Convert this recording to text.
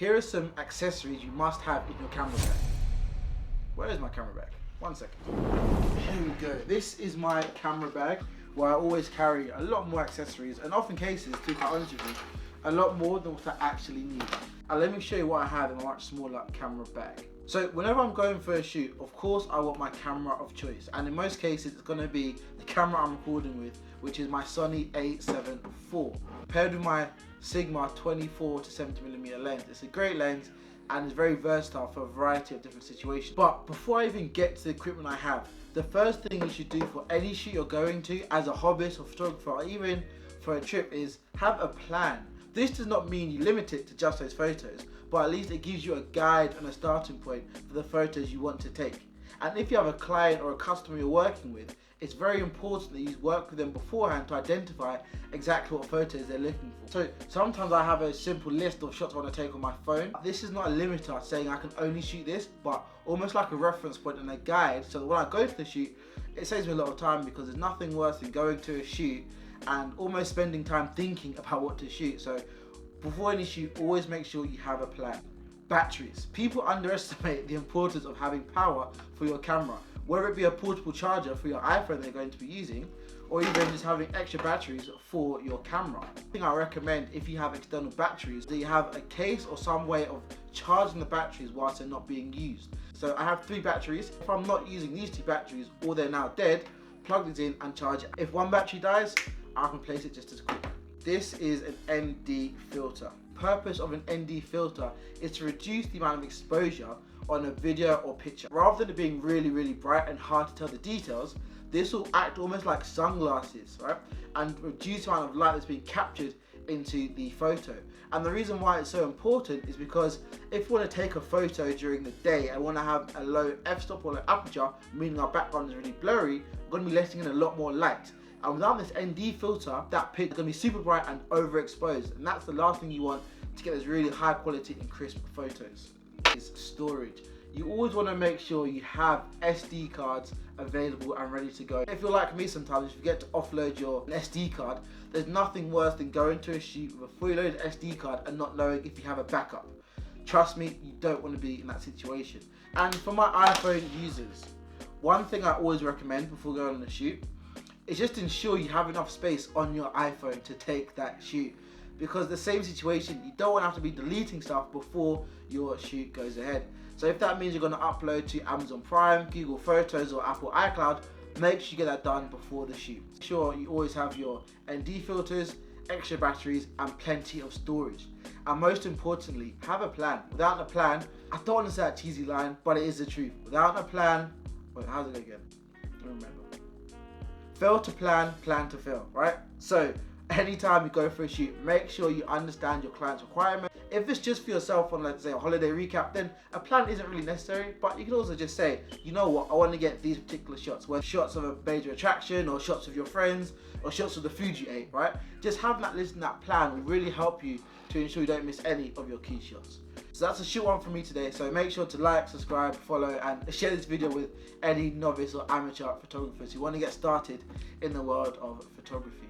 Here are some accessories you must have in your camera bag. Where is my camera bag? 1 second. Here we go. This is my camera bag where I always carry a lot more accessories and often cases, to be quite honest with you, a lot more than what I actually need. And let me show you what I have in a much smaller camera bag. So whenever I'm going for a shoot, of course I want my camera of choice, and in most cases it's going to be the camera I'm recording with, which is my Sony a7 IV, paired with my Sigma 24 to 70mm lens. It's a great lens and it's very versatile for a variety of different situations. But before I even get to the equipment I have, the first thing you should do for any shoot you're going to as a hobbyist or photographer, or even for a trip, is have a plan. This does not mean you limit it to just those photos, but at least it gives you a guide and a starting point for the photos you want to take. And if you have a client or a customer you're working with, it's very important that you work with them beforehand to identify exactly what photos they're looking for. So sometimes I have a simple list of shots I want to take on my phone. This is not a limiter saying I can only shoot this, but almost like a reference point and a guide, so that when I go to the shoot, it saves me a lot of time, because there's nothing worse than going to a shoot and almost spending time thinking about what to shoot. So before any shoot, always make sure you have a plan. Batteries. People underestimate the importance of having power for your camera, whether it be a portable charger for your iPhone they're going to be using, or even just having extra batteries for your camera. The thing I recommend, if you have external batteries, that you have a case or some way of charging the batteries whilst they're not being used. So I have 3 batteries. If I'm not using these 2 batteries, or they're now dead, plug these in and charge it. If one battery dies, I can replace it just as quick. This is an ND filter. Purpose of an ND filter is to reduce the amount of exposure on a video or picture. Rather than it being really bright and hard to tell the details, this will act almost like sunglasses, right? And reduce the amount of light that's being captured into the photo. And the reason why it's so important is because if you want to take a photo during the day and want to have a low f-stop or low aperture, meaning our background is really blurry, we're going to be letting in a lot more light. And without this ND filter, that picture is going to be super bright and overexposed. And that's the last thing you want to get those really high quality and crisp photos. Is storage. You always want to make sure you have SD cards available and ready to go. If you're like me sometimes, if you forget to offload your SD card, there's nothing worse than going to a shoot with a fully loaded SD card and not knowing if you have a backup. Trust me, you don't want to be in that situation. And for my iPhone users, one thing I always recommend before going on a shoot is just ensure you have enough space on your iPhone to take that shoot. Because the same situation, you don't want to have to be deleting stuff before your shoot goes ahead. So if that means you're going to upload to Amazon Prime, Google Photos or Apple iCloud, make sure you get that done before the shoot. Make sure you always have your ND filters, extra batteries and plenty of storage. And most importantly, have a plan. Without a plan, I don't want to say that cheesy line, but it is the truth. Without a plan, wait, how's it again? I don't remember. Fail to plan, plan to fail, right? So anytime you go for a shoot, make sure you understand your client's requirements. If it's just for yourself on, let's say, a holiday recap, then a plan isn't really necessary, but you can also just say, you know what, I want to get these particular shots, whether shots of a major attraction or shots of your friends or shots of the food you ate, right? Just having that list and that plan will really help you to ensure you don't miss any of your key shots. So that's a short one from me today, so make sure to like, subscribe, follow and share this video with any novice or amateur photographers who want to get started in the world of photography.